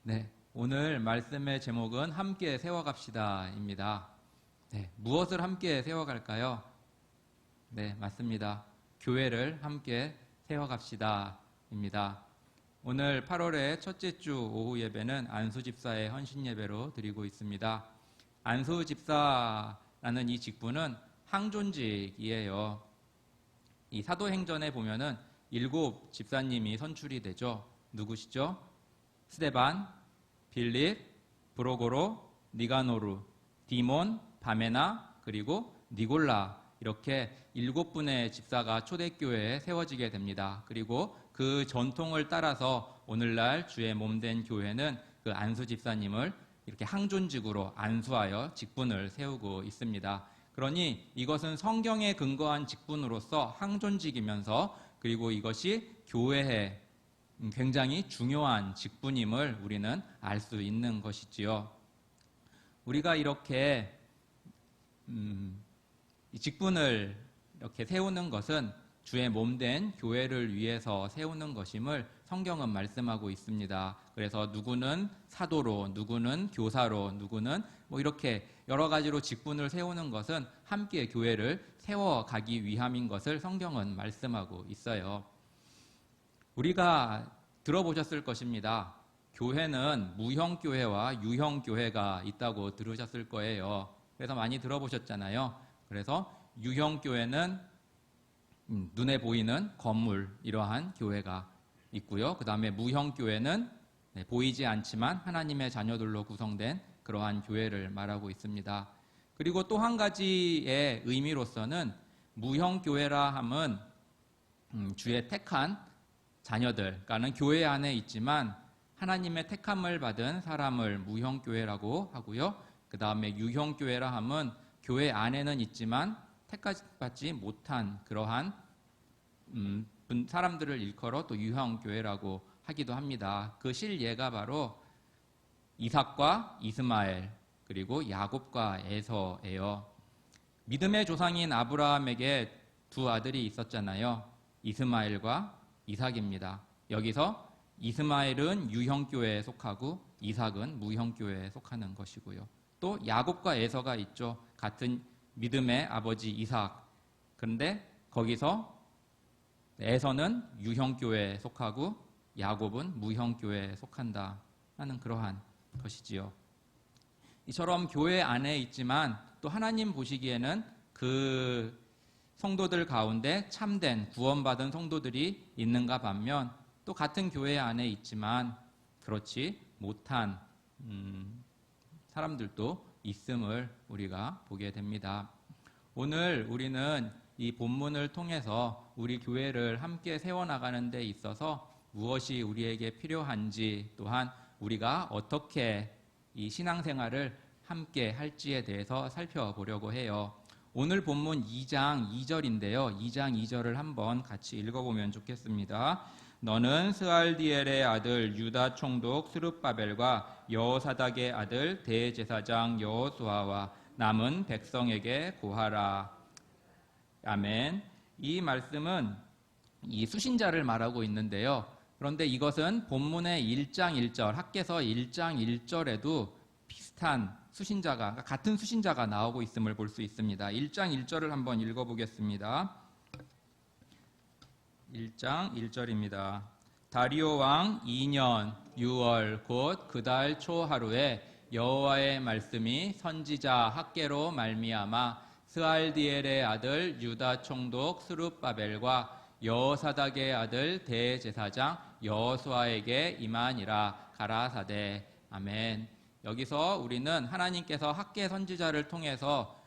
네, 오늘 말씀의 제목은 함께 세워갑시다입니다. 네, 무엇을 함께 세워갈까요? 네, 맞습니다. 교회를 함께 세워갑시다입니다. 오늘 8월의 첫째 주 오후 예배는 안수 집사의 헌신 예배로 드리고 있습니다. 안수 집사라는 이 직분은 항존직이에요. 이 사도행전에 보면은 7 집사님이 선출이 되죠. 누구시죠? 스데반, 빌립, 브로고로, 니가노르, 디몬, 바메나, 그리고 니골라, 이렇게 7분의 집사가 초대교회에 세워지게 됩니다. 그리고 그 전통을 따라서 오늘날 주의 몸된 교회는 그 안수 집사님을 이렇게 항존직으로 안수하여 직분을 세우고 있습니다. 그러니 이것은 성경에 근거한 직분으로서 항존직이면서 그리고 이것이 교회에 굉장히 중요한 직분임을 우리는 알 수 있는 것이지요. 우리가 이렇게 이 직분을 이렇게 세우는 것은 주의 몸된 교회를 위해서 세우는 것임을 성경은 말씀하고 있습니다. 그래서 누구는 사도로, 누구는 교사로, 누구는 이렇게 여러 가지로 직분을 세우는 것은 함께 교회를 세워가기 위함인 것을 성경은 말씀하고 있어요. 우리가 들어보셨을 것입니다. 교회는 무형교회와 유형교회가 있다고 들으셨을 거예요. 그래서 많이 들어보셨잖아요. 그래서 유형교회는 눈에 보이는 건물, 이러한 교회가 있고요. 그 다음에 무형교회는 보이지 않지만 하나님의 자녀들로 구성된 그러한 교회를 말하고 있습니다. 그리고 또 한 가지의 의미로서는 무형교회라 함은 주의 택한 자녀들, 그러니까 교회 안에 있지만 하나님의 택함을 받은 사람을 무형교회라고 하고요. 그 다음에 유형교회라 함은 교회 안에는 있지만 택받지 못한 그러한 사람들을 일컬어 또 유형교회라고 하기도 합니다. 그 실예가 바로 이삭과 이스마엘 그리고 야곱과 에서예요. 믿음의 조상인 아브라함에게 2 아들이 있었잖아요. 이스마엘과 이삭입니다. 여기서 이스마엘은 유형교회에 속하고 이삭은 무형교회에 속하는 것이고요. 또 야곱과 에서가 있죠. 같은 믿음의 아버지 이삭. 그런데 거기서 에서는 유형교회에 속하고 야곱은 무형교회에 속한다 하는 그러한 것이지요. 이처럼 교회 안에 있지만 또 하나님 보시기에는 그 성도들 가운데 참된 구원받은 성도들이 있는가 반면 또 같은 교회 안에 있지만 그렇지 못한 사람들도 있음을 우리가 보게 됩니다. 오늘 우리는 이 본문을 통해서 우리 교회를 함께 세워나가는 데 있어서 무엇이 우리에게 필요한지 또한 우리가 어떻게 이 신앙생활을 함께 할지에 대해서 살펴보려고 해요. 오늘 본문 2장 2절인데요. 2장 2절을 한번 같이 읽어보면 좋겠습니다. 너는 스알디엘의 아들 유다 총독 스룹바벨과 여호사닥의 아들 대제사장 여호수아와 남은 백성에게 고하라. 아멘. 이 말씀은 이 수신자를 말하고 있는데요. 그런데 이것은 본문의 1장 1절, 학개서 1장 1절에도 비슷한 수신자가, 그러니까 같은 수신자가 나오고 있음을 볼 수 있습니다. 1장 1절을 한번 읽어보겠습니다. 1장 1절입니다. 다리오 왕 2년 6월 곧 그 달 초 하루에 여호와의 말씀이 선지자 학개로 말미암아 스알디엘의 아들 유다 총독 스룹바벨과 여호사닥의 아들 대제사장 여호수아에게 임하니라. 가라사대. 아멘. 여기서 우리는 하나님께서 학개 선지자를 통해서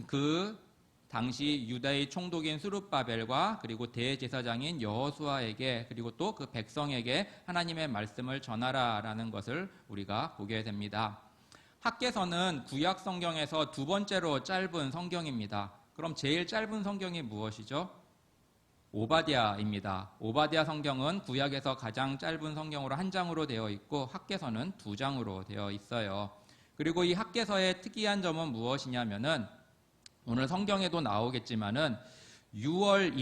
그 당시 유다의 총독인 스룹바벨과 그리고 대제사장인 여호수아에게 그리고 또 그 백성에게 하나님의 말씀을 전하라라는 것을 우리가 보게 됩니다. 학개서는 구약 성경에서 2번째로 짧은 성경입니다. 그럼 제일 짧은 성경이 무엇이죠? 오바댜입니다. 오바댜 성경은 구약에서 가장 짧은 성경으로 1장으로 되어 있고 학개서는 2장으로 되어 있어요. 그리고 이 학개서의 특이한 점은 무엇이냐면은 오늘 성경에도 나오겠지만은 6월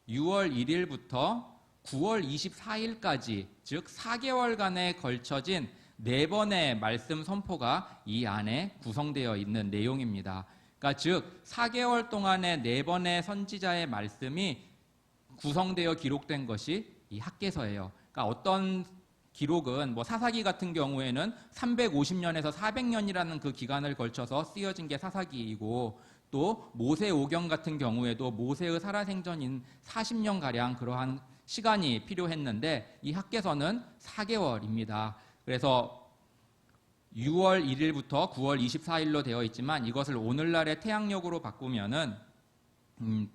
1일부터 9월 24일까지, 즉 4개월간에 걸쳐진 4번의 말씀 선포가 이 안에 구성되어 있는 내용입니다. 그러니까 즉 4개월 동안의 4번의 선지자의 말씀이 구성되어 기록된 것이 이 학개서예요. 그러니까 어떤 기록은 사사기 같은 경우에는 350년에서 400년이라는 그 기간을 걸쳐서 쓰여진 게 사사기이고, 또 모세오경 같은 경우에도 모세의 살아생전인 40년가량 그러한 시간이 필요했는데 이 학개서는 4개월입니다. 그래서 6월 1일부터 9월 24일로 되어 있지만 이것을 오늘날의 태양력으로 바꾸면은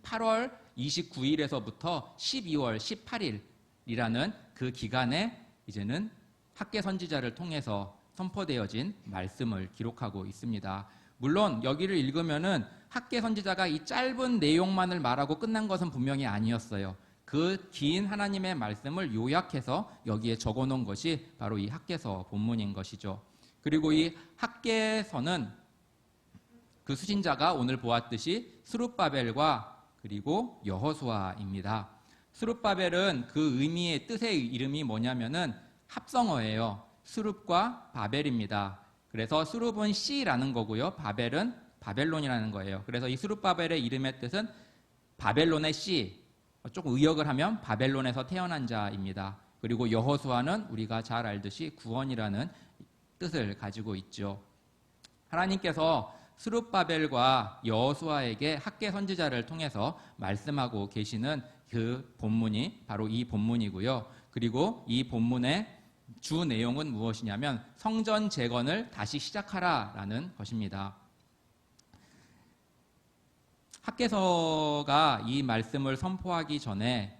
8월 29일에서부터 12월 18일이라는 그 기간에 이제는 학개 선지자를 통해서 선포되어진 말씀을 기록하고 있습니다. 물론 여기를 읽으면은 학개 선지자가 이 짧은 내용만을 말하고 끝난 것은 분명히 아니었어요. 그 긴 하나님의 말씀을 요약해서 여기에 적어놓은 것이 바로 이 학개서 본문인 것이죠. 그리고 이 학개서는 그 수신자가 오늘 보았듯이 스룹바벨과 그리고 여호수아입니다. 스룹바벨은 그 의미의 뜻의 이름이 뭐냐면은 합성어예요. 스룹과 바벨입니다. 그래서 스룹은 씨라는 거고요. 바벨은 바벨론이라는 거예요. 그래서 이 스룹바벨의 이름의 뜻은 바벨론의 씨, 조금 의역을 하면 바벨론에서 태어난 자입니다. 그리고 여호수아는 우리가 잘 알듯이 구원이라는 뜻을 가지고 있죠. 하나님께서 스룹바벨과 여호수아에게 학개 선지자를 통해서 말씀하고 계시는 그 본문이 바로 이 본문이고요. 그리고 이 본문의 주 내용은 무엇이냐면 성전 재건을 다시 시작하라라는 것입니다. 학개서가 이 말씀을 선포하기 전에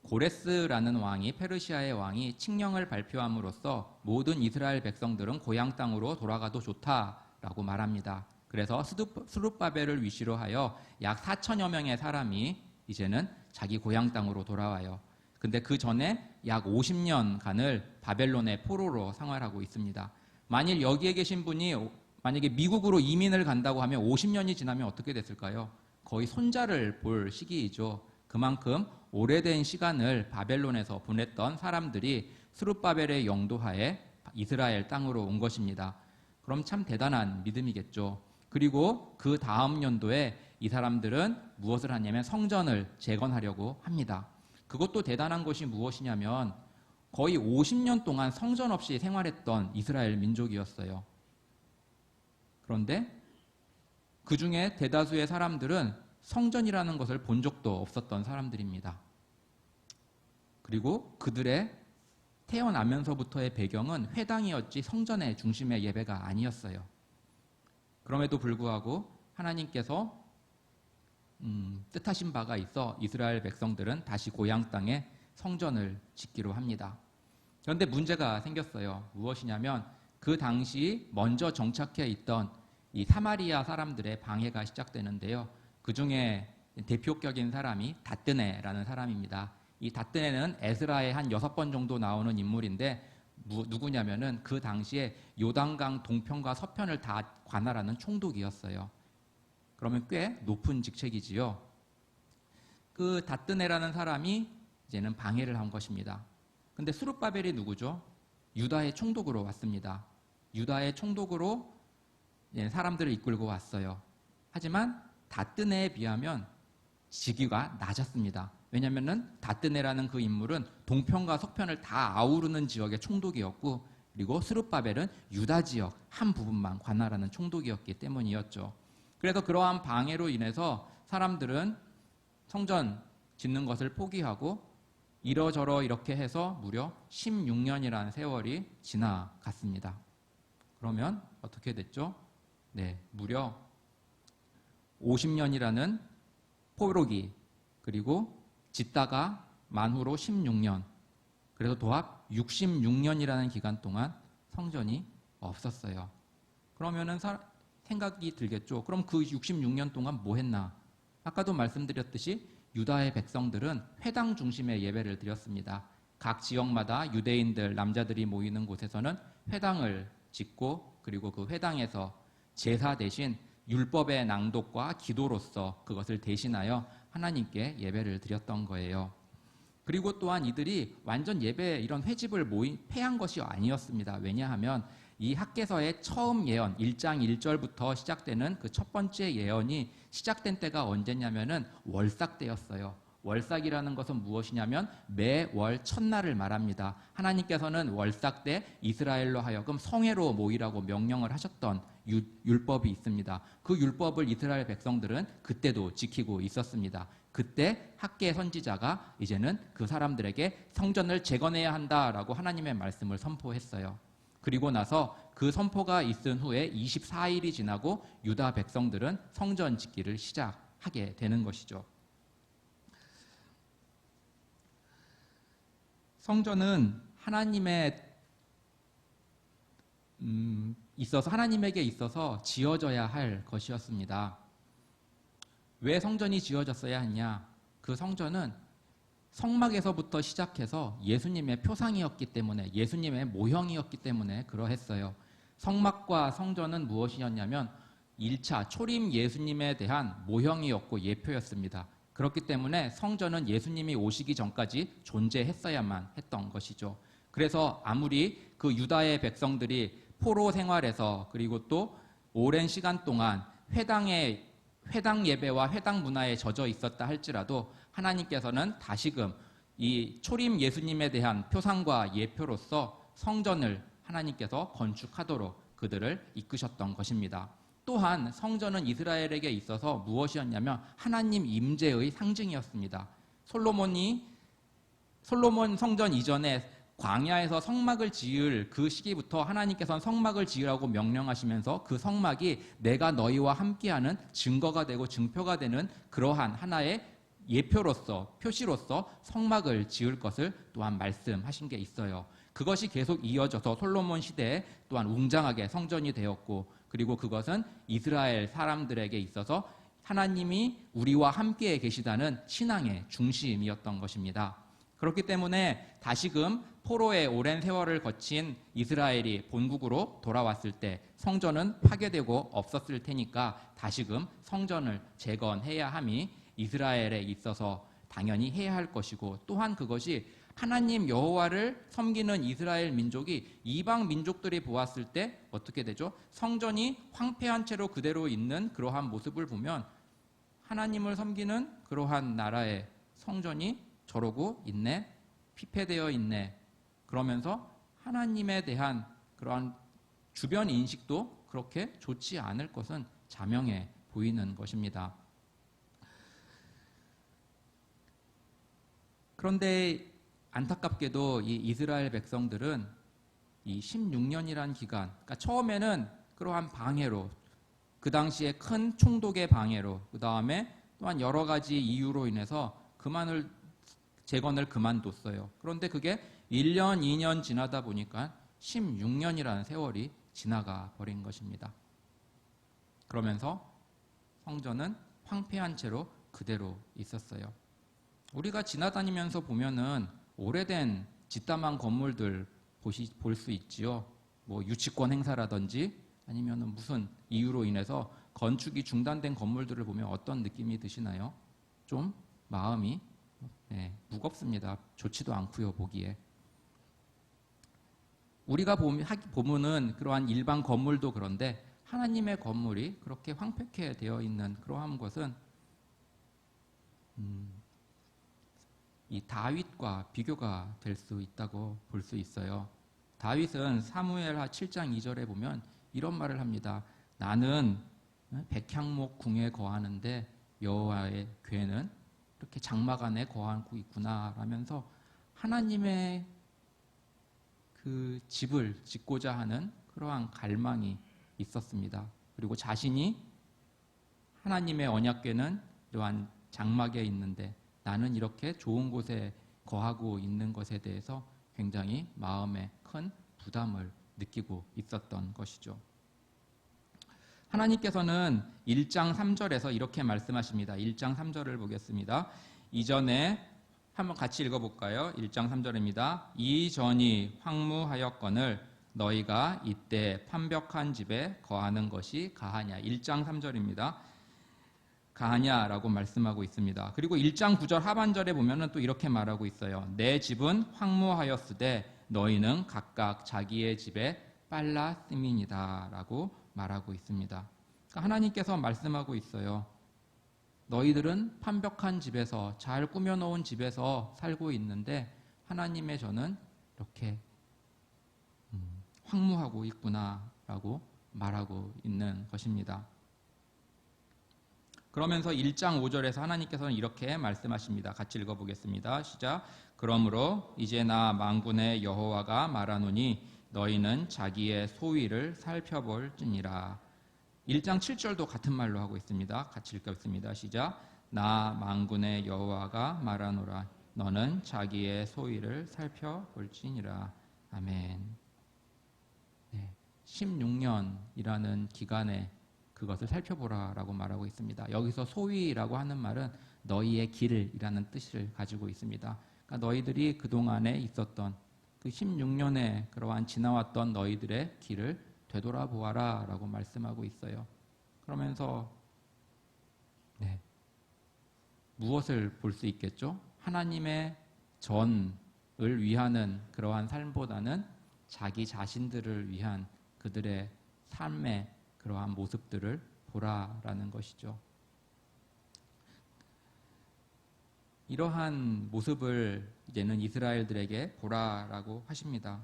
고레스라는 왕이, 페르시아의 왕이 칙령을 발표함으로써 모든 이스라엘 백성들은 고향 땅으로 돌아가도 좋다라고 말합니다. 그래서 스룹바벨을 위시로 하여 약 4천여 명의 사람이 이제는 자기 고향 땅으로 돌아와요. 근데 그 전에 약 50년간을 바벨론의 포로로 생활하고 있습니다. 만일 여기에 계신 분이 만약에 미국으로 이민을 간다고 하면 50년이 지나면 어떻게 됐을까요? 거의 손자를 볼 시기이죠. 그만큼 오래된 시간을 바벨론에서 보냈던 사람들이 스룹바벨의 영도하에 이스라엘 땅으로 온 것입니다. 그럼 참 대단한 믿음이겠죠. 그리고 그 다음 연도에 이 사람들은 무엇을 하냐면 성전을 재건하려고 합니다. 그것도 대단한 것이 무엇이냐면 거의 50년 동안 성전 없이 생활했던 이스라엘 민족이었어요. 그런데 그 중에 대다수의 사람들은 성전이라는 것을 본 적도 없었던 사람들입니다. 그리고 그들의 태어나면서부터의 배경은 회당이었지 성전의 중심의 예배가 아니었어요. 그럼에도 불구하고 하나님께서 뜻하신 바가 있어 이스라엘 백성들은 다시 고향 땅에 성전을 짓기로 합니다. 그런데 문제가 생겼어요. 무엇이냐면 그 당시 먼저 정착해 있던 이 사마리아 사람들의 방해가 시작되는데요. 그 중에 대표격인 사람이 다뜨네라는 사람입니다. 이 다뜨네는 에스라의 한 6번 정도 나오는 인물인데 누구냐면은 그 당시에 요단강 동편과 서편을 다 관할하는 총독이었어요. 그러면 꽤 높은 직책이지요. 그 다뜨네라는 사람이 이제는 방해를 한 것입니다. 근데 스룹바벨이 누구죠? 유다의 총독으로 왔습니다. 유다의 총독으로 사람들을 이끌고 왔어요. 하지만 다뜨네에 비하면 직위가 낮았습니다. 왜냐하면 다뜨네라는 그 인물은 동편과 서편을 다 아우르는 지역의 총독이었고, 그리고 스룹바벨은 유다 지역 한 부분만 관할하는 총독이었기 때문이었죠. 그래서 그러한 방해로 인해서 사람들은 성전 짓는 것을 포기하고 이러저러 이렇게 해서 무려 16년이라는 세월이 지나갔습니다. 그러면 어떻게 됐죠? 네, 무려 50년이라는 포로기, 그리고 짓다가 만후로 16년, 그래서 도합 66년이라는 기간 동안 성전이 없었어요. 그러면은 생각이 들겠죠. 그럼 그 66년 동안 뭐 했나? 아까도 말씀드렸듯이 유다의 백성들은 회당 중심의 예배를 드렸습니다. 각 지역마다 유대인들, 남자들이 모이는 곳에서는 회당을 짓고, 그리고 그 회당에서 제사 대신 율법의 낭독과 기도로서 그것을 대신하여 하나님께 예배를 드렸던 거예요. 그리고 또한 이들이 완전 예배 이런 회집을 패한 것이 아니었습니다. 왜냐하면 이 학개서의 처음 예언 1장 1절부터 시작되는 그 첫 번째 예언이 시작된 때가 언제냐면은 월삭 때였어요. 월삭이라는 것은 무엇이냐면 매월 첫날을 말합니다. 하나님께서는 월삭 때 이스라엘로 하여금 성회로 모이라고 명령을 하셨던 율법이 있습니다. 그 율법을 이스라엘 백성들은 그때도 지키고 있었습니다. 그때 학개 선지자가 이제는 그 사람들에게 성전을 재건해야 한다라고 하나님의 말씀을 선포했어요. 그리고 나서 그 선포가 있은 후에 24일이 지나고 유다 백성들은 성전 짓기를 시작하게 되는 것이죠. 성전은 하나님에게 있어서 지어져야 할 것이었습니다. 왜 성전이 지어졌어야 하냐? 그 성전은 성막에서부터 시작해서 예수님의 표상이었기 때문에, 예수님의 모형이었기 때문에 그러했어요. 성막과 성전은 무엇이었냐면 1차 초림 예수님에 대한 모형이었고 예표였습니다. 그렇기 때문에 성전은 예수님이 오시기 전까지 존재했어야만 했던 것이죠. 그래서 아무리 그 유다의 백성들이 포로 생활에서 그리고 또 오랜 시간 동안 회당 예배와 회당 문화에 젖어 있었다 할지라도 하나님께서는 다시금 이 초림 예수님에 대한 표상과 예표로서 성전을 하나님께서 건축하도록 그들을 이끄셨던 것입니다. 또한 성전은 이스라엘에게 있어서 무엇이었냐면 하나님 임재의 상징이었습니다. 솔로몬 성전 이전에 광야에서 성막을 지을 그 시기부터 하나님께서는 성막을 지으라고 명령하시면서 그 성막이 내가 너희와 함께하는 증거가 되고 증표가 되는 그러한 하나의 예표로서 표시로서 성막을 지을 것을 또한 말씀하신 게 있어요. 그것이 계속 이어져서 솔로몬 시대에 또한 웅장하게 성전이 되었고, 그리고 그것은 이스라엘 사람들에게 있어서 하나님이 우리와 함께 계시다는 신앙의 중심이었던 것입니다. 그렇기 때문에 다시금 포로의 오랜 세월을 거친 이스라엘이 본국으로 돌아왔을 때 성전은 파괴되고 없었을 테니까 다시금 성전을 재건해야 함이 이스라엘에 있어서 당연히 해야 할 것이고, 또한 그것이 하나님 여호와를 섬기는 이스라엘 민족이 이방 민족들이 보았을 때 어떻게 되죠? 성전이 황폐한 채로 그대로 있는 그러한 모습을 보면 하나님을 섬기는 그러한 나라의 성전이 저러고 있네, 피폐되어 있네, 그러면서 하나님에 대한 그러한 주변 인식도 그렇게 좋지 않을 것은 자명해 보이는 것입니다. 그런데 안타깝게도 이 이스라엘 백성들은 이 16년이란 기간, 그러니까 처음에는 그러한 방해로, 그 당시에 큰 총독의 방해로, 그 다음에 또한 여러 가지 이유로 인해서 재건을 그만뒀어요. 그런데 그게 1년, 2년 지나다 보니까 16년이라는 세월이 지나가 버린 것입니다. 그러면서 성전은 황폐한 채로 그대로 있었어요. 우리가 지나다니면서 보면은 오래된 뒷담화 건물들 볼 수 있지요. 뭐 유치권 행사라든지 아니면은 무슨 이유로 인해서 건축이 중단된 건물들을 보면 어떤 느낌이 드시나요? 좀 마음이 무겁습니다. 좋지도 않고요, 보기에. 우리가 보면은 그러한 일반 건물도 그런데 하나님의 건물이 그렇게 황폐케 되어 있는 그러한 것은 이 다윗과 비교가 될 수 있다고 볼 수 있어요. 다윗은 사무엘하 7장 2절에 보면 이런 말을 합니다. 나는 백향목 궁에 거하는데 여호와의 궤는 이렇게 장막 안에 거하고 있구나 라면서 하나님의 그 집을 짓고자 하는 그러한 갈망이 있었습니다. 그리고 자신이 하나님의 언약궤는 이러한 장막에 있는데 나는 이렇게 좋은 곳에 거하고 있는 것에 대해서 굉장히 마음에 큰 부담을 느끼고 있었던 것이죠. 하나님께서는 1장 3절에서 이렇게 말씀하십니다. 1장 3절을 보겠습니다. 이전에 한번 같이 읽어볼까요? 1장 3절입니다. 이전이 황무하였거늘 너희가 이때 판벽한 집에 거하는 것이 가하냐. 1장 3절입니다. 가냐라고 말씀하고 있습니다. 그리고 1장 9절 하반절에 보면은 또 이렇게 말하고 있어요. 내 집은 황무하였으되 너희는 각각 자기의 집에 빨라 씀이니라 라고 말하고 있습니다. 그러니까 하나님께서 말씀하고 있어요. 너희들은 판벽한 집에서, 잘 꾸며놓은 집에서 살고 있는데 하나님의 저는 이렇게 황무하고 있구나 라고 말하고 있는 것입니다. 그러면서 1장 5절에서 하나님께서는 이렇게 말씀하십니다. 같이 읽어보겠습니다. 시작. 그러므로 이제 나 만군의 여호와가 말하노니 너희는 자기의 소위를 살펴볼지니라. 1장 7절도 같은 말로 하고 있습니다. 같이 읽겠습니다. 시작. 나 만군의 여호와가 말하노라. 너는 자기의 소위를 살펴볼지니라. 아멘. 네, 16년이라는 기간에 그것을 살펴보라라고 말하고 있습니다. 여기서 소위라고 하는 말은 너희의 길이라는 뜻을 가지고 있습니다. 그러니까 너희들이 그동안에 있었던 그 16년에 그러한 지나왔던 너희들의 길을 되돌아보아라 라고 말씀하고 있어요. 그러면서 무엇을 볼 수 있겠죠? 하나님의 전을 위하는 그러한 삶보다는 자기 자신들을 위한 그들의 삶의 그러한 모습들을 보라라는 것이죠. 이러한 모습을 이제는 이스라엘들에게 보라라고 하십니다.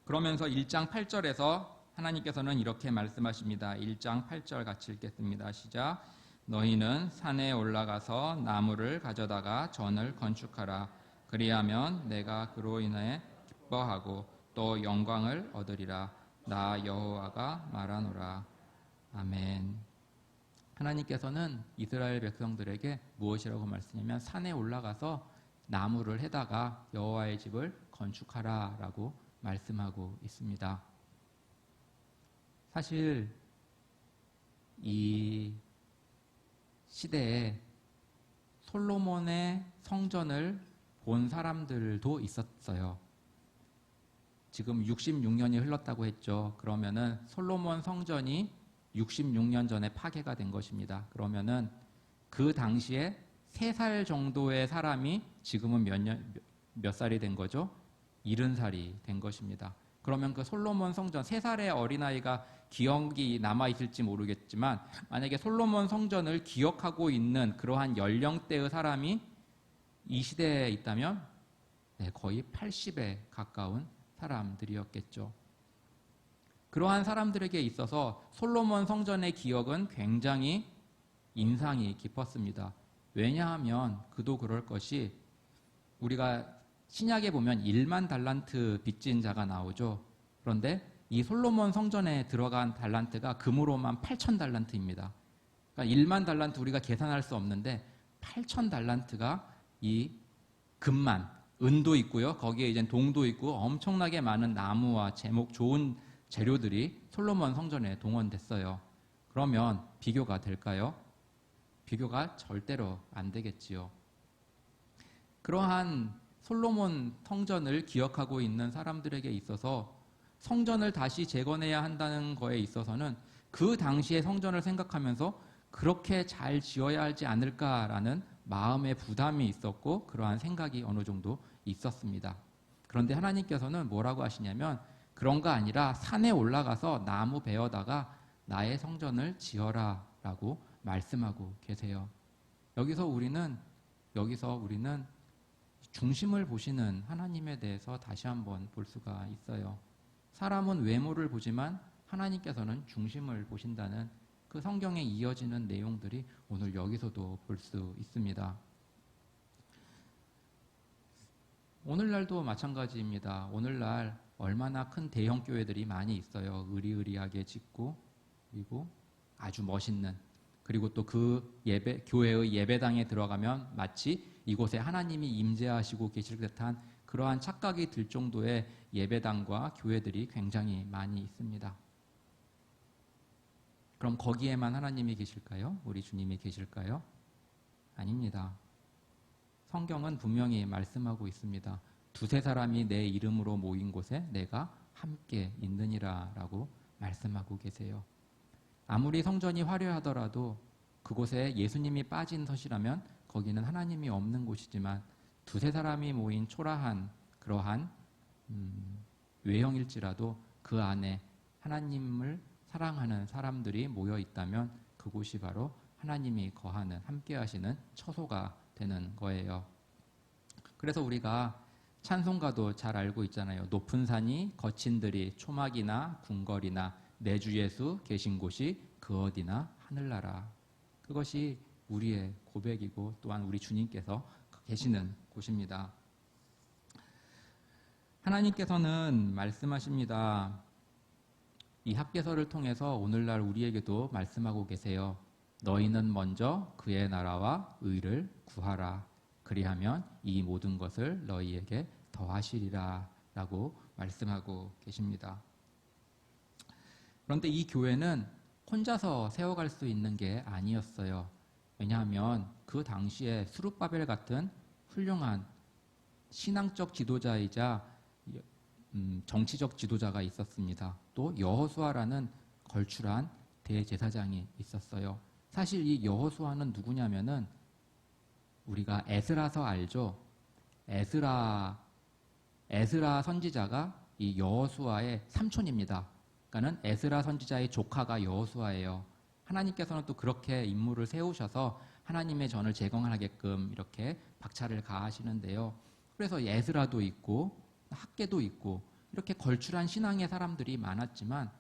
그러면서 1장 8절에서 하나님께서는 이렇게 말씀하십니다. 1장 8절 같이 읽겠습니다. 시작. 너희는 산에 올라가서 나무를 가져다가 전을 건축하라. 그리하면 내가 그로 인해 기뻐하고 또 영광을 얻으리라. 나 여호와가 말하노라. 아멘. 하나님께서는 이스라엘 백성들에게 무엇이라고 말씀하냐면 산에 올라가서 나무를 해다가 여호와의 집을 건축하라라고 말씀하고 있습니다. 사실 이 시대에 솔로몬의 성전을 본 사람들도 있었어요. 지금 66년이 흘렀다고 했죠. 그러면은 솔로몬 성전이 66년 전에 파괴가 된 것입니다. 그러면은 그 당시에 3살 정도의 사람이 지금은 몇 살이 된 거죠? 70살이 된 것입니다. 그러면 그 솔로몬 성전, 3살의 어린아이가 기억이 남아있을지 모르겠지만 만약에 솔로몬 성전을 기억하고 있는 그러한 연령대의 사람이 이 시대에 있다면 거의 80에 가까운 사람들이었겠죠. 그러한 사람들에게 있어서 솔로몬 성전의 기억은 굉장히 인상이 깊었습니다. 왜냐하면 그도 그럴 것이 우리가 신약에 보면 1만 달란트 빚진 자가 나오죠. 그런데 이 솔로몬 성전에 들어간 달란트가 금으로만 8천 달란트입니다. 그러니까 1만 달란트 우리가 계산할 수 없는데 8천 달란트가 이 금만, 은도 있고요. 거기에 이제 동도 있고 엄청나게 많은 나무와 제목 좋은 재료들이 솔로몬 성전에 동원됐어요. 그러면 비교가 될까요? 비교가 절대로 안 되겠지요. 그러한 솔로몬 성전을 기억하고 있는 사람들에게 있어서 성전을 다시 재건해야 한다는 거에 있어서는 그 당시의 성전을 생각하면서 그렇게 잘 지어야 하지 않을까라는 마음의 부담이 있었고 그러한 생각이 어느 정도 있었습니다. 그런데 하나님께서는 뭐라고 하시냐면 그런 거 아니라 산에 올라가서 나무 베어다가 나의 성전을 지어라 라고 말씀하고 계세요. 여기서 우리는 중심을 보시는 하나님에 대해서 다시 한번 볼 수가 있어요. 사람은 외모를 보지만 하나님께서는 중심을 보신다는 그 성경에 이어지는 내용들이 오늘 여기서도 볼 수 있습니다. 오늘날도 마찬가지입니다. 오늘날 얼마나 큰 대형 교회들이 많이 있어요. 의리의리하게 짓고 그리고 아주 멋있는 그리고 또 그 교회의 예배당에 들어가면 마치 이곳에 하나님이 임재하시고 계실 듯한 그러한 착각이 들 정도의 예배당과 교회들이 굉장히 많이 있습니다. 그럼 거기에만 하나님이 계실까요? 우리 주님이 계실까요? 아닙니다. 성경은 분명히 말씀하고 있습니다. 2-3 사람이 내 이름으로 모인 곳에 내가 함께 있느니라 라고 말씀하고 계세요. 아무리 성전이 화려하더라도 그곳에 예수님이 빠진 것이라면 거기는 하나님이 없는 곳이지만 두세 사람이 모인 초라한 그러한 외형일지라도 그 안에 하나님을 사랑하는 사람들이 모여 있다면 그곳이 바로 하나님이 거하는, 함께 하시는 처소가 되는 거예요. 그래서 우리가 찬송가도 잘 알고 있잖아요. 높은 산이 거친들이 초막이나 궁궐이나 내 주 예수 계신 곳이 그 어디나 하늘나라. 그것이 우리의 고백이고 또한 우리 주님께서 계시는 곳입니다. 하나님께서는 말씀하십니다. 이 학개서를 통해서 오늘날 우리에게도 말씀하고 계세요. 너희는 먼저 그의 나라와 의를 구하라. 그리하면 이 모든 것을 너희에게 더하시리라 라고 말씀하고 계십니다. 그런데 이 교회는 혼자서 세워갈 수 있는 게 아니었어요. 왜냐하면 그 당시에 스룹바벨 같은 훌륭한 신앙적 지도자이자 정치적 지도자가 있었습니다. 또 여호수아라는 걸출한 대제사장이 있었어요. 사실 이 여호수아는 누구냐면은 우리가 에스라서 알죠. 에스라 선지자가 이 여호수아의 삼촌입니다. 그러니까는 에스라 선지자의 조카가 여호수아예요. 하나님께서는 또 그렇게 인물을 세우셔서 하나님의 전을 제공하게끔 이렇게 박차를 가하시는데요. 그래서 에스라도 있고 학계도 있고 이렇게 걸출한 신앙의 사람들이 많았지만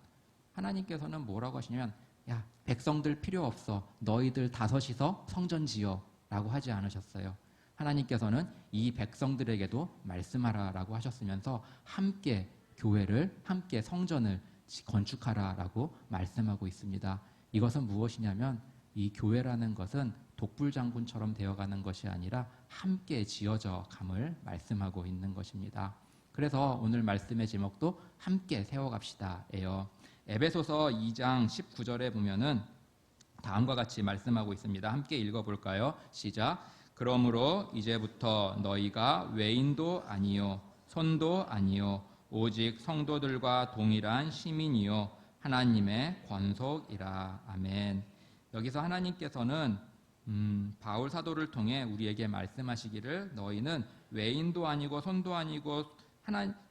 하나님께서는 뭐라고 하시냐면 야, 백성들 필요 없어. 너희들 다섯이서 성전 지어 라고 하지 않으셨어요. 하나님께서는 이 백성들에게도 말씀하라라고 하셨으면서 함께 교회를, 함께 성전을 건축하라라고 말씀하고 있습니다. 이것은 무엇이냐면 이 교회라는 것은 독불장군처럼 되어가는 것이 아니라 함께 지어져 감을 말씀하고 있는 것입니다. 그래서 오늘 말씀의 제목도 함께 세워갑시다예요. 에베소서 2장 19절에 보면은 다음과 같이 말씀하고 있습니다. 함께 읽어볼까요? 시작. 그러므로 이제부터 너희가 외인도 아니요 손도 아니요 오직 성도들과 동일한 시민이요 하나님의 권속이라. 아멘. 여기서 하나님께서는 바울 사도를 통해 우리에게 말씀하시기를 너희는 외인도 아니고 손도 아니고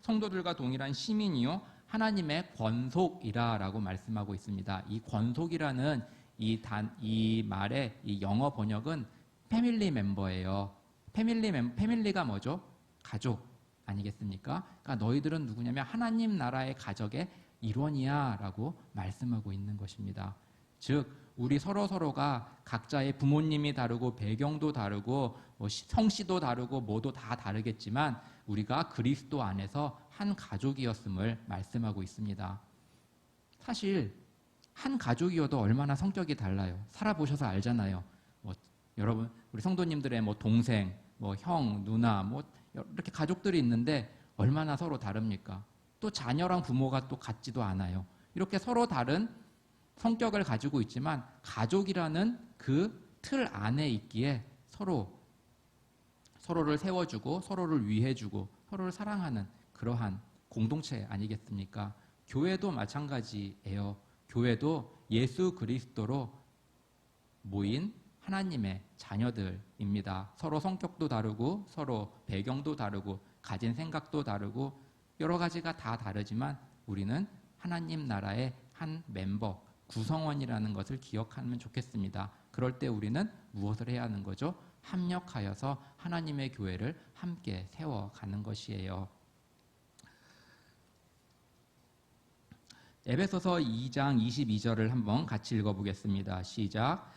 성도들과 동일한 시민이요 하나님의 권속이라라고 말씀하고 있습니다. 이 권속이라는 이 말의 이 영어 번역은 패밀리 멤버예요. 패밀리가 뭐죠? 가족 아니겠습니까? 그러니까 너희들은 누구냐면 하나님 나라의 가족의 일원이야라고 말씀하고 있는 것입니다. 즉 우리 서로가 각자의 부모님이 다르고 배경도 다르고 뭐 성씨도 다르고 뭐도 다 다르겠지만 우리가 그리스도 안에서 한 가족이었음을 말씀하고 있습니다. 사실 한 가족이어도 얼마나 성격이 달라요. 살아보셔서 알잖아요. 뭐 여러분 우리 성도님들의 뭐 동생, 뭐 형, 누나, 뭐 이렇게 가족들이 있는데 얼마나 서로 다릅니까? 또 자녀랑 부모가 또 같지도 않아요. 이렇게 서로 다른 성격을 가지고 있지만 가족이라는 그 틀 안에 있기에 서로를 세워주고 서로를 위해주고 서로를 사랑하는 그러한 공동체 아니겠습니까? 교회도 마찬가지예요. 교회도 예수 그리스도로 모인 하나님의 자녀들입니다. 서로 성격도 다르고 서로 배경도 다르고 가진 생각도 다르고 여러 가지가 다 다르지만 우리는 하나님 나라의 한 멤버, 구성원이라는 것을 기억하면 좋겠습니다. 그럴 때 우리는 무엇을 해야 하는 거죠? 합력하여서 하나님의 교회를 함께 세워가는 것이에요. 에베소서 2장 22절을 한번 같이 읽어보겠습니다. 시작.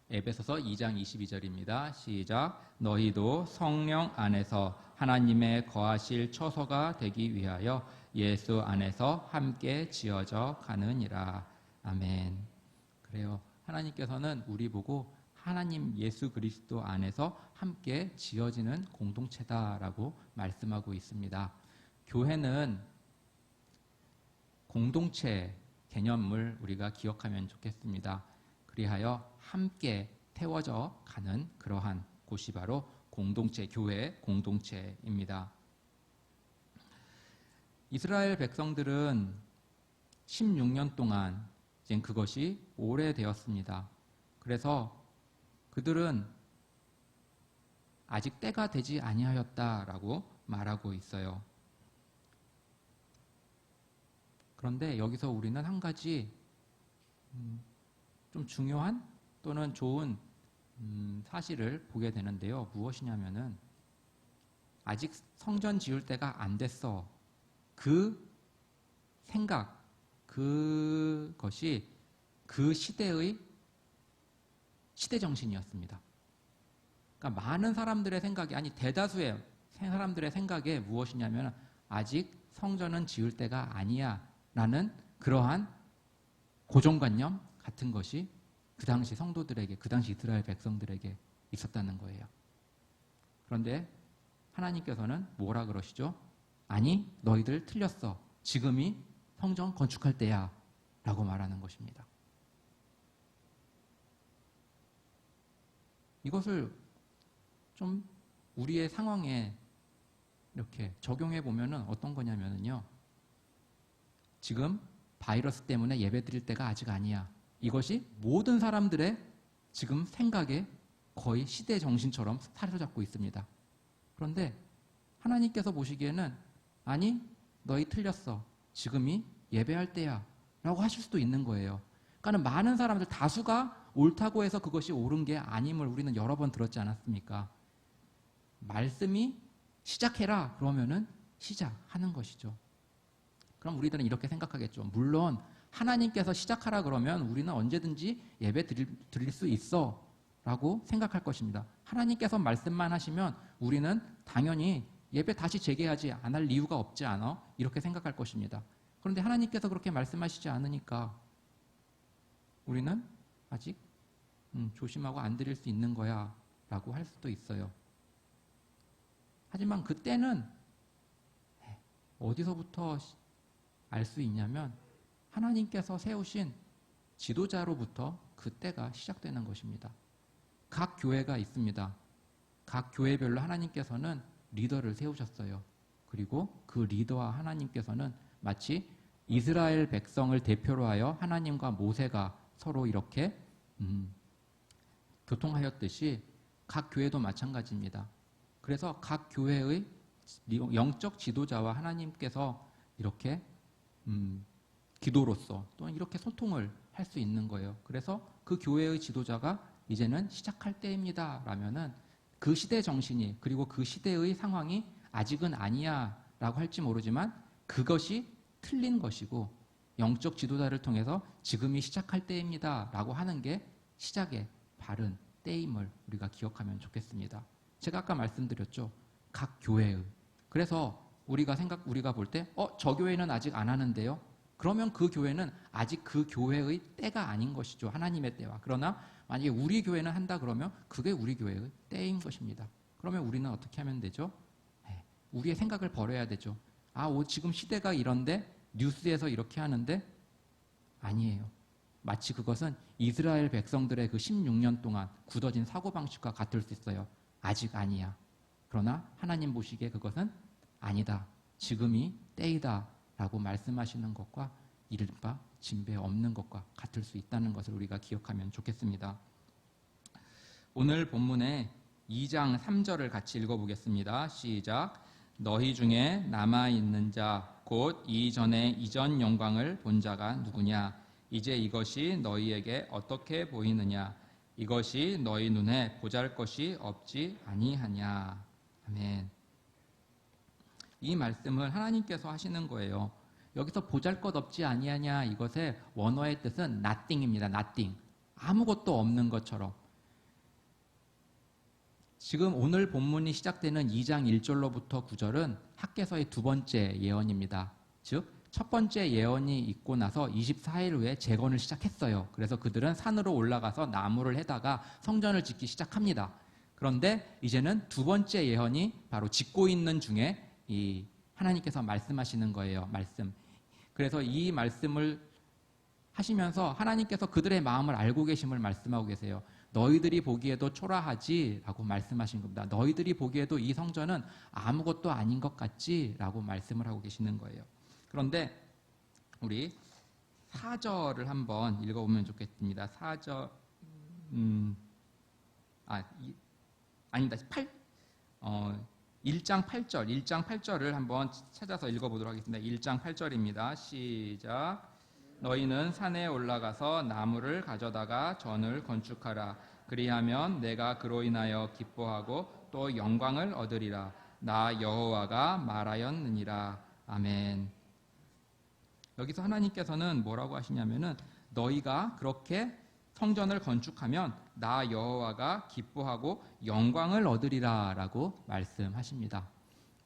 에베소서 2장 22절입니다. 시작. 너희도 성령 안에서 하나님의 거하실 처소가 되기 위하여 예수 안에서 함께 지어져 가느니라. 아멘. 그래요. 하나님께서는 우리 보고 하나님 예수 그리스도 안에서 함께 지어지는 공동체다라고 말씀하고 있습니다. 교회는 공동체 개념을 우리가 기억하면 좋겠습니다. 그리하여 함께 태워져 가는 그러한 곳이 바로 공동체, 교회 공동체입니다. 이스라엘 백성들은 16년 동안 이제 그것이 오래되었습니다. 그래서 그들은 아직 때가 되지 아니하였다라고 말하고 있어요. 그런데 여기서 우리는 한 가지 좀 중요한 또는 좋은 사실을 보게 되는데요. 무엇이냐면은 아직 성전 지을 때가 안 됐어. 그 생각, 그것이 그 시대의 시대 정신이었습니다. 그러니까 많은 사람들의 생각이, 아니 대다수의 사람들의 생각에 무엇이냐면 아직 성전은 지을 때가 아니야 라는 그러한 고정관념 같은 것이 그 당시 성도들에게, 그 당시 이스라엘 백성들에게 있었다는 거예요. 그런데 하나님께서는 뭐라 그러시죠? 아니, 너희들 틀렸어. 지금이 성전 건축할 때야 라고 말하는 것입니다. 이것을 좀 우리의 상황에 이렇게 적용해 보면은 어떤 거냐면요. 지금 바이러스 때문에 예배 드릴 때가 아직 아니야. 이것이 모든 사람들의 지금 생각에 거의 시대 정신처럼 사로잡고 있습니다. 그런데 하나님께서 보시기에는 아니, 너희 틀렸어. 지금이 예배할 때야 라고 하실 수도 있는 거예요. 그러니까 많은 사람들, 다수가 옳다고 해서 그것이 옳은 게 아님을 우리는 여러 번 들었지 않았습니까? 말씀이 시작해라 그러면은 시작하는 것이죠. 그럼 우리들은 이렇게 생각하겠죠. 물론 하나님께서 시작하라 그러면 우리는 언제든지 예배 드릴 수 있어 라고 생각할 것입니다. 하나님께서 말씀만 하시면 우리는 당연히 예배 다시 재개하지 않을 이유가 없지 않아? 이렇게 생각할 것입니다. 그런데 하나님께서 그렇게 말씀하시지 않으니까 우리는 아직 조심하고 안 드릴 수 있는 거야 라고 할 수도 있어요. 하지만 그때는 어디서부터 알 수 있냐면 하나님께서 세우신 지도자로부터 그때가 시작되는 것입니다. 각 교회가 있습니다. 각 교회별로 하나님께서는 리더를 세우셨어요. 그리고 그 리더와 하나님께서는 마치 이스라엘 백성을 대표로 하여 하나님과 모세가 서로 이렇게 교통하였듯이 각 교회도 마찬가지입니다. 그래서 각 교회의 영적 지도자와 하나님께서 이렇게 기도로서 또는 이렇게 소통을 할 수 있는 거예요. 그래서 그 교회의 지도자가 이제는 시작할 때입니다 라면은 그 시대 정신이, 그리고 그 시대의 상황이 아직은 아니야 라고 할지 모르지만 그것이 틀린 것이고 영적 지도자를 통해서 지금이 시작할 때입니다 라고 하는 게 시작의 바른 때임을 우리가 기억하면 좋겠습니다. 제가 아까 말씀드렸죠. 각 교회의. 그래서 우리가 볼 때, 저 교회는 아직 안 하는데요? 그러면 그 교회는 아직 그 교회의 때가 아닌 것이죠. 하나님의 때와. 그러나 만약에 우리 교회는 한다 그러면 그게 우리 교회의 때인 것입니다. 그러면 우리는 어떻게 하면 되죠? 우리의 생각을 버려야 되죠. 지금 시대가 이런데 뉴스에서 이렇게 하는데 아니에요. 마치 그것은 이스라엘 백성들의 그 16년 동안 굳어진 사고방식과 같을 수 있어요. 아직 아니야. 그러나 하나님 보시기에 그것은 아니다. 지금이 때이다 라고 말씀하시는 것과 이른바 진배 없는 것과 같을 수 있다는 것을 우리가 기억하면 좋겠습니다. 오늘 본문의 2장 3절을 같이 읽어보겠습니다. 시작. 너희 중에 남아있는 자 곧 이전에 이전 영광을 본 자가 누구냐? 이제 이것이 너희에게 어떻게 보이느냐? 이것이 너희 눈에 보잘것이 없지 아니하냐? 아멘. 이 말씀을 하나님께서 하시는 거예요. 여기서 보잘것 없지 아니하냐, 이것의 원어의 뜻은 nothing입니다. nothing. 아무것도 없는 것처럼. 지금 오늘 본문이 시작되는 2장 1절로부터 9절은 학개서의 두 번째 예언입니다. 즉, 첫 번째 예언이 있고 나서 24일 후에 재건을 시작했어요. 그래서 그들은 산으로 올라가서 나무를 해다가 성전을 짓기 시작합니다. 그런데 이제는 두 번째 예언이 바로 짓고 있는 중에 이 하나님께서 말씀하시는 거예요. 말씀. 그래서 이 말씀을 하시면서 하나님께서 그들의 마음을 알고 계심을 말씀하고 계세요. 너희들이 보기에도 초라하지? 라고 말씀하신 겁니다. 너희들이 보기에도 이 성전은 아무것도 아닌 것 같지? 라고 말씀을 하고 계시는 거예요. 그런데 우리 4절을 한번 읽어보면 좋겠습니다. 4절, 아니다. 1장 8절, 1장 8절을 한번 찾아서 읽어보도록 하겠습니다. 1장 8절입니다. 시작. 너희는 산에 올라가서 나무를 가져다가 전을 건축하라. 그리하면 내가 그로 인하여 기뻐하고 또 영광을 얻으리라. 나 여호와가 말하였느니라. 아멘. 여기서 하나님께서는 뭐라고 하시냐면은 너희가 그렇게 성전을 건축하면 나 여호와가 기뻐하고 영광을 얻으리라 라고 말씀하십니다.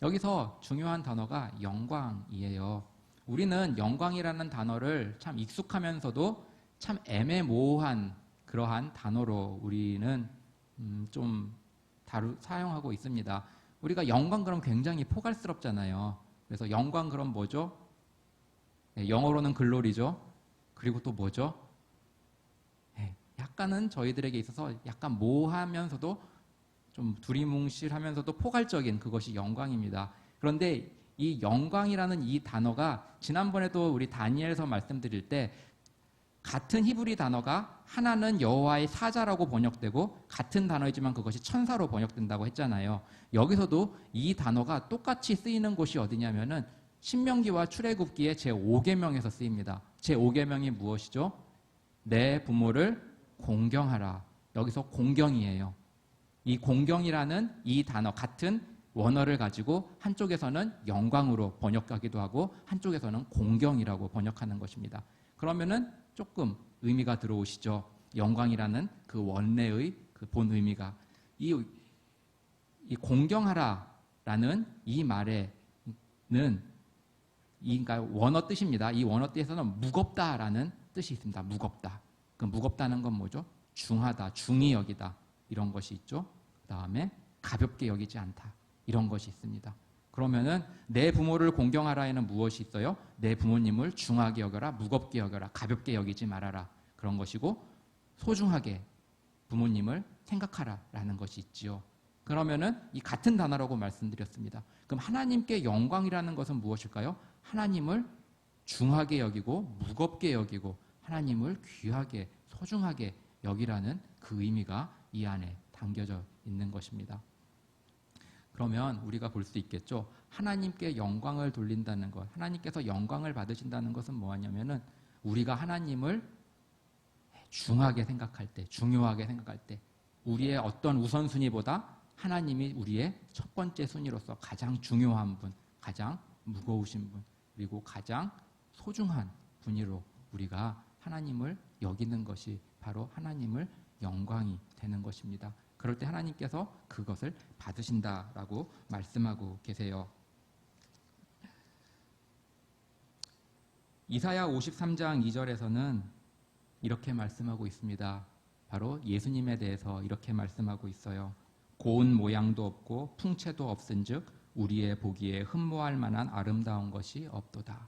여기서 중요한 단어가 영광이에요. 우리는 영광이라는 단어를 참 익숙하면서도 참 애매모호한 그러한 단어로 우리는 좀 사용하고 있습니다. 우리가 영광 그럼 굉장히 포괄스럽잖아요. 그래서 영광 그럼 뭐죠? 영어로는 글로리죠. 그리고 또 뭐죠? 약간은 저희들에게 있어서 약간 모호하면서도 좀 두리뭉실하면서도 포괄적인 그것이 영광입니다. 그런데 이 영광이라는 이 단어가 지난번에도 우리 다니엘서 말씀드릴 때 같은 히브리 단어가 하나는 여호와의 사자라고 번역되고 같은 단어이지만 그것이 천사로 번역된다고 했잖아요. 여기서도 이 단어가 똑같이 쓰이는 곳이 어디냐면은 신명기와 출애굽기의 제5계명에서 쓰입니다. 제5계명이 무엇이죠? 내 부모를 공경하라. 여기서 공경이에요. 이 공경이라는 이 단어 같은 원어를 가지고 한쪽에서는 영광으로 번역하기도 하고 한쪽에서는 공경이라고 번역하는 것입니다. 그러면은 조금 의미가 들어오시죠. 영광이라는 그 원래의 그 본 의미가 이 공경하라라는 이 말에는 그러니까 원어 뜻입니다. 이 원어 뜻에서는 무겁다라는 뜻이 있습니다. 무겁다. 그 무겁다는 건 뭐죠? 중하다, 중히 여기다 이런 것이 있죠. 그 다음에 가볍게 여기지 않다 이런 것이 있습니다. 그러면은 내 부모를 공경하라에는 무엇이 있어요? 내 부모님을 중하게 여겨라, 무겁게 여겨라, 가볍게 여기지 말아라 그런 것이고 소중하게 부모님을 생각하라라는 것이 있지요. 그러면은 이 같은 단어라고 말씀드렸습니다. 그럼 하나님께 영광이라는 것은 무엇일까요? 하나님을 중하게 여기고 무겁게 여기고 하나님을 귀하게 소중하게 여기라는 그 의미가 이 안에 담겨져 있는 것입니다. 그러면 우리가 볼 수 있겠죠. 하나님께 영광을 돌린다는 것, 하나님께서 영광을 받으신다는 것은 뭐냐면은 우리가 하나님을 중하게 생각할 때, 중요하게 생각할 때, 우리의 어떤 우선순위보다 하나님이 우리의 첫 번째 순위로서 가장 중요한 분, 가장 무거우신 분, 그리고 가장 소중한 분으로 우리가 하나님을 여기는 것이 바로 하나님을 영광이 되는 것입니다. 그럴 때 하나님께서 그것을 받으신다라고 말씀하고 계세요. 이사야 53장 2절에서는 이렇게 말씀하고 있습니다. 바로 예수님에 대해서 이렇게 말씀하고 있어요. 고운 모양도 없고 풍채도 없은즉 우리의 보기에 흠모할 만한 아름다운 것이 없도다.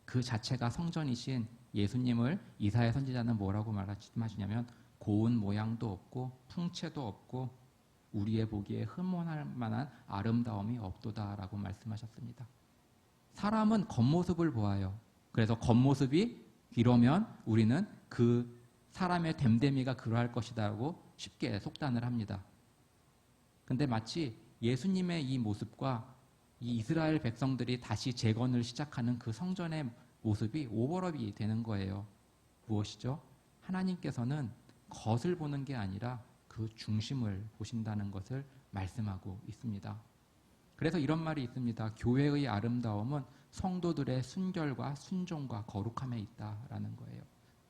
그 자체가 성전이신 예수님을 이사야 선지자는 뭐라고 말씀하시냐면 고운 모양도 없고 풍채도 없고 우리의 보기에 흠모할 만한 아름다움이 없도다라고 말씀하셨습니다. 사람은 겉모습을 보아요. 그래서 겉모습이 이러면 우리는 그 사람의 됨됨이가 그러할 것이다라고 쉽게 속단을 합니다. 근데 마치 예수님의 이 모습과 이 이스라엘 백성들이 다시 재건을 시작하는 그 성전의 모습이 오버랩이 되는 거예요. 무엇이죠? 하나님께서는 겉을 보는 게 아니라 그 중심을 보신다는 것을 말씀하고 있습니다. 그래서 이런 말이 있습니다. 교회의 아름다움은 성도들의 순결과 순종과 거룩함에 있다라는 거예요.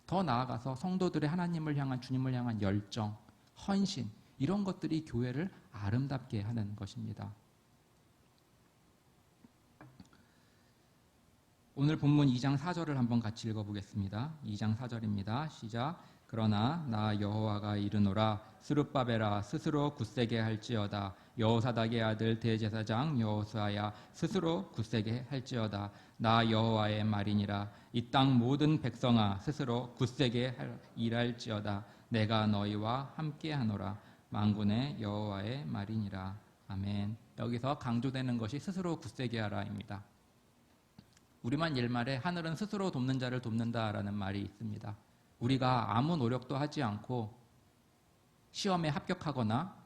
더 나아가서 성도들의 하나님을 향한 주님을 향한 열정, 헌신 이런 것들이 교회를 아름답게 하는 것입니다. 오늘 본문 2장 4절을 한번 같이 읽어보겠습니다. 2장 4절입니다. 시작. 그러나 나 여호와가 이르노라 스룹바벨아 스스로 굳세게 할지어다. 여호사닥의 아들 대제사장 여호수아야 스스로 굳세게 할지어다. 나 여호와의 말이니라. 이 땅 모든 백성아 스스로 굳세게 일할지어다. 내가 너희와 함께하노라. 만군의 여호와의 말이니라. 아멘. 여기서 강조되는 것이 스스로 굳세게 하라입니다. 우리만 옛말에 하늘은 스스로 돕는 자를 돕는다라는 말이 있습니다. 우리가 아무 노력도 하지 않고 시험에 합격하거나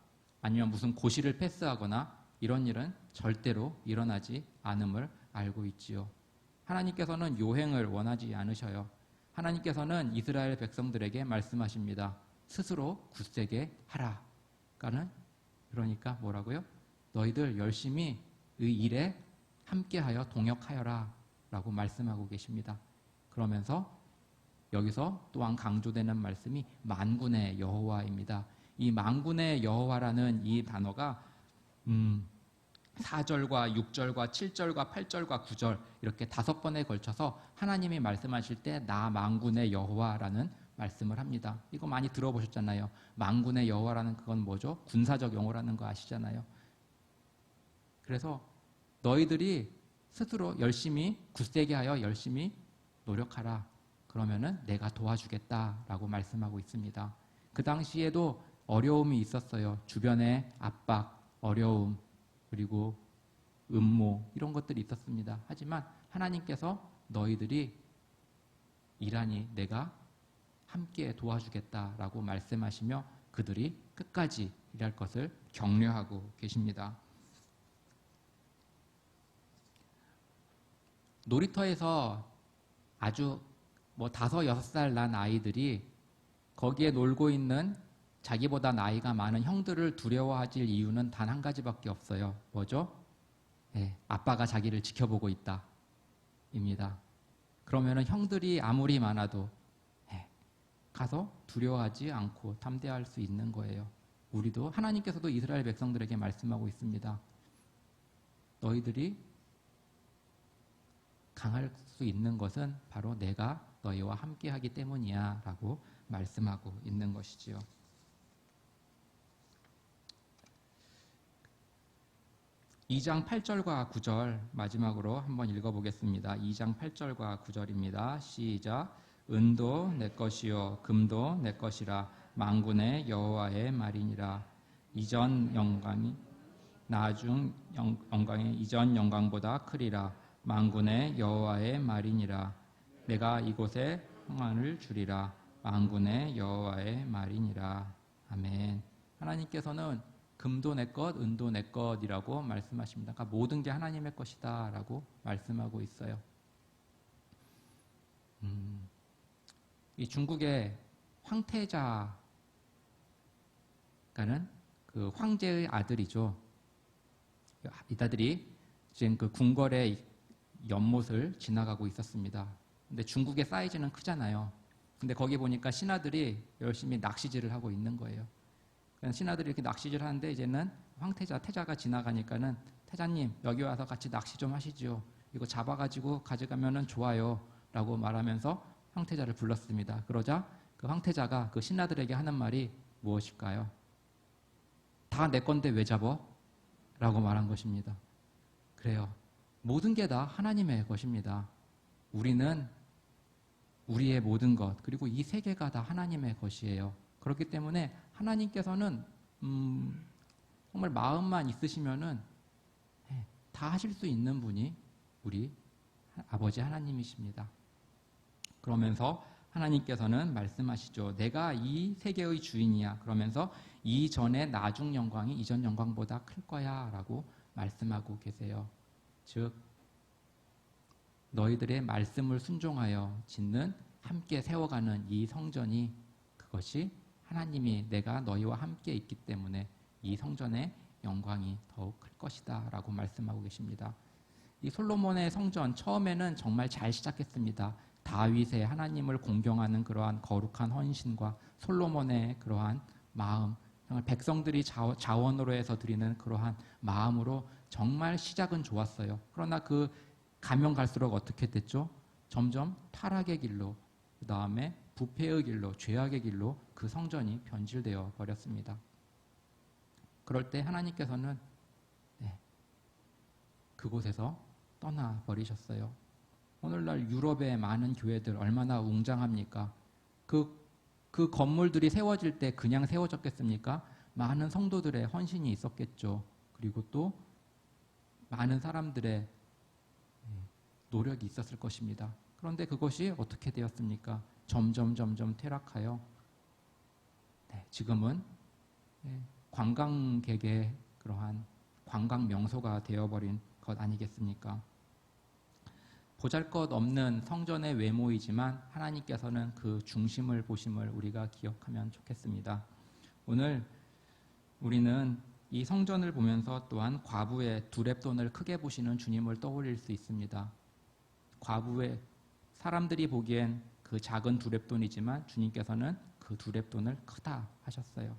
아니면 무슨 고시를 패스하거나 이런 일은 절대로 일어나지 않음을 알고 있지요. 하나님께서는 요행을 원하지 않으셔요. 하나님께서는 이스라엘 백성들에게 말씀하십니다. 스스로 굳세게 하라. 그러니까 뭐라고요? 너희들 열심히 이 일에 함께하여 동역하여라 라고 말씀하고 계십니다. 그러면서 여기서 또한 강조되는 말씀이 만군의 여호와입니다. 이 만군의 여호와라는 이 단어가 4절과 6절과 7절과 8절과 9절 이렇게 5번에 걸쳐서 하나님이 말씀하실 때 나 만군의 여호와라는 말씀을 합니다. 이거 많이 들어보셨잖아요. 만군의 여호와라는 그건 뭐죠? 군사적 용어라는 거 아시잖아요. 그래서 너희들이 스스로 열심히 굳세게 하여 열심히 노력하라. 그러면은 내가 도와주겠다라고 말씀하고 있습니다. 그 당시에도 어려움이 있었어요. 주변에 압박, 어려움, 그리고 음모 이런 것들이 있었습니다. 하지만 하나님께서 너희들이 일하니 내가 함께 도와주겠다라고 말씀하시며 그들이 끝까지 일할 것을 격려하고 계십니다. 놀이터에서 아주 5, 6살 난 아이들이 거기에 놀고 있는 자기보다 나이가 많은 형들을 두려워하실 이유는 단 한 가지밖에 없어요. 뭐죠? 아빠가 자기를 지켜보고 있다. 입니다. 그러면은 형들이 아무리 많아도 가서 두려워하지 않고 담대할 수 있는 거예요. 우리도 하나님께서도 이스라엘 백성들에게 말씀하고 있습니다. 너희들이 강할 수 있는 것은 바로 내가 너희와 함께하기 때문이야 라고 말씀하고 있는 것이지요. (2장 8절과 9절) 마지막으로 한번 읽어보겠습니다. 2장 8절과 9절입니다. 시작. 은도 내 것이요 금도 내 것이라 만군의 여호와의 말이니라. 이전 영광이 나중 영광이 이전 영광보다 크리라. 만군의 여호와의 말이니라. 내가 이곳에 평안을 주리라. 만군의 여호와의 말이니라. 아멘. 하나님께서는 금도 내 것, 은도 내 것이라고 말씀하십니다. 그러니까 모든 게 하나님의 것이다 라고 말씀하고 있어요. 이 중국의 황태자가는 그 황제의 아들이죠. 이따들이 지금 그 궁궐의 연못을 지나가고 있었습니다. 근데 중국의 사이즈는 크잖아요. 근데 거기 보니까 신하들이 열심히 낚시질을 하고 있는 거예요. 신하들이 이렇게 낚시질 하는데 이제는 태자가 지나가니까는 태자님 여기 와서 같이 낚시 좀 하시죠. 이거 잡아가지고 가져가면은 좋아요. 라고 말하면서 황태자를 불렀습니다. 그러자 그 황태자가 그 신하들에게 하는 말이 무엇일까요? 다 내 건데 왜 잡어? 라고 말한 것입니다. 그래요. 모든 게 다 하나님의 것입니다. 우리는 우리의 모든 것 그리고 이 세계가 다 하나님의 것이에요. 그렇기 때문에 하나님께서는 정말 마음만 있으시면은 다 하실 수 있는 분이 우리 아버지 하나님이십니다. 그러면서 하나님께서는 말씀하시죠. 내가 이 세계의 주인이야. 그러면서 이전의 나중 영광이 이전 영광보다 클 거야 라고 말씀하고 계세요. 즉 너희들의 말씀을 순종하여 짓는 함께 세워가는 이 성전이 그것이 하나님이 내가 너희와 함께 있기 때문에 이 성전의 영광이 더욱 클 것이다 라고 말씀하고 계십니다. 이 솔로몬의 성전 처음에는 정말 잘 시작했습니다. 다윗의 하나님을 공경하는 그러한 거룩한 헌신과 솔로몬의 그러한 마음, 정말 백성들이 자원으로 해서 드리는 그러한 마음으로 정말 시작은 좋았어요. 그러나 그 가면 갈수록 어떻게 됐죠? 점점 타락의 길로, 그 다음에 부패의 길로, 죄악의 길로 그 성전이 변질되어 버렸습니다. 그럴 때 하나님께서는 그곳에서 떠나버리셨어요. 오늘날 유럽의 많은 교회들 얼마나 웅장합니까? 그 건물들이 세워질 때 그냥 세워졌겠습니까? 많은 성도들의 헌신이 있었겠죠. 그리고 또 많은 사람들의 노력이 있었을 것입니다. 그런데 그것이 어떻게 되었습니까? 점점 퇴락하여 지금은 관광객의 그러한 관광 명소가 되어버린 것 아니겠습니까? 보잘것없는 성전의 외모이지만 하나님께서는 그 중심을 보심을 우리가 기억하면 좋겠습니다. 오늘 우리는 이 성전을 보면서 또한 과부의 두렙돈을 크게 보시는 주님을 떠올릴 수 있습니다. 과부의 사람들이 보기엔 그 작은 두렙돈이지만 주님께서는 그 두렙돈을 크다 하셨어요.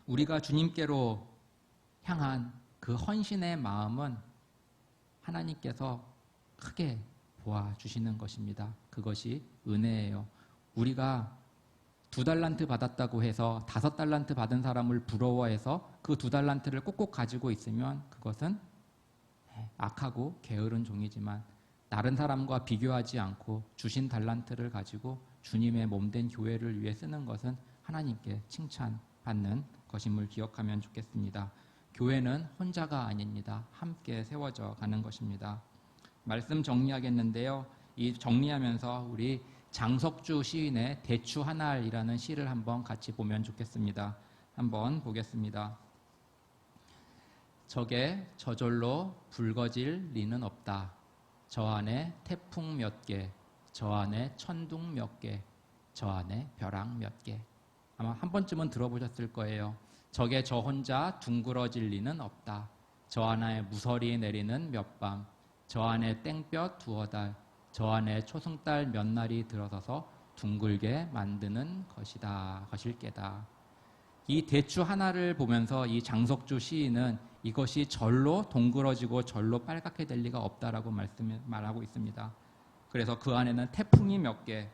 우리가 주님께로 향한 그 헌신의 마음은 하나님께서 크게 보아주시는 것입니다. 그것이 은혜예요. 우리가 2달란트 받았다고 해서 5달란트 받은 사람을 부러워해서 그 2달란트를 꼭꼭 가지고 있으면 그것은 악하고 게으른 종이지만 다른 사람과 비교하지 않고 주신 달란트를 가지고 주님의 몸된 교회를 위해 쓰는 것은 하나님께 칭찬받는 것임을 기억하면 좋겠습니다. 교회는 혼자가 아닙니다. 함께 세워져 가는 것입니다. 말씀 정리하겠는데요. 이 정리하면서 우리 장석주 시인의 대추 한 알이라는 시를 한번 같이 보면 좋겠습니다. 한번 보겠습니다. 적에 저절로 붉어질 리는 없다. 저 안에 태풍 몇 개, 저 안에 천둥 몇 개, 저 안에 벼락 몇 개. 아마 한 번쯤은 들어보셨을 거예요. 적에 저 혼자 둥그러질 리는 없다. 저 하나에 무서리 내리는 몇 밤, 저 안에 땡볕 두어 달, 저 안에 초승달 몇 날이 들어서서 둥글게 만드는 것이다. 것일게다. 이 대추 하나를 보면서 이 장석주 시인은 이것이 절로 동그러지고 절로 빨갛게 될 리가 없다라고 말하고 있습니다. 그래서 그 안에는 태풍이 몇 개,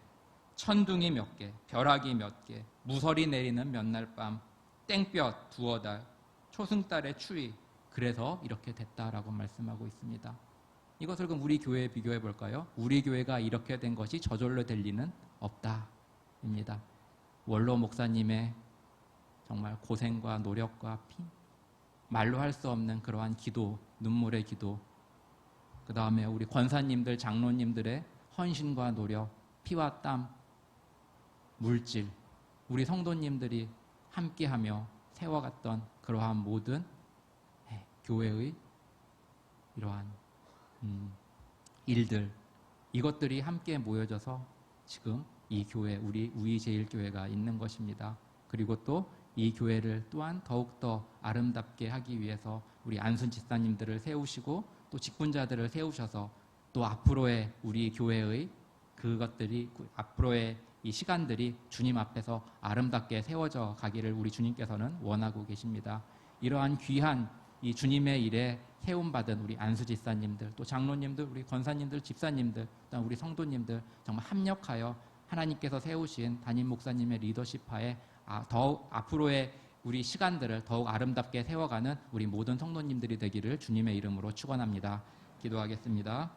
천둥이 몇 개, 벼락이 몇 개, 무서리 내리는 몇 날 밤, 땡볕 두어 달, 초승달의 추위, 그래서 이렇게 됐다라고 말씀하고 있습니다. 이것을 그럼 우리 교회에 비교해 볼까요? 우리 교회가 이렇게 된 것이 저절로 될 리는 없다입니다. 원로 목사님의 정말 고생과 노력과 피, 말로 할 수 없는 그러한 기도, 눈물의 기도, 그 다음에 우리 권사님들, 장로님들의 헌신과 노력, 피와 땀, 물질, 우리 성도님들이 함께하며 세워갔던 그러한 모든 교회의 이러한 일들, 이것들이 함께 모여져서 지금 이 교회, 우리 우이제일교회가 있는 것입니다. 그리고 또 이 교회를 또한 더욱더 아름답게 하기 위해서 우리 안순 집사님들을 세우시고 또 직분자들을 세우셔서 또 앞으로의 우리 교회의 그것들이, 앞으로의 이 시간들이 주님 앞에서 아름답게 세워져 가기를 우리 주님께서는 원하고 계십니다. 이러한 귀한 이 주님의 일에 세움받은 우리 안수 집사님들, 또 장로님들, 우리 권사님들, 집사님들, 또 우리 성도님들 정말 합력하여 하나님께서 세우신 담임 목사님의 리더십하에 더욱 앞으로의 우리 시간들을 더욱 아름답게 세워가는 우리 모든 성도님들이 되기를 주님의 이름으로 축원합니다. 기도하겠습니다.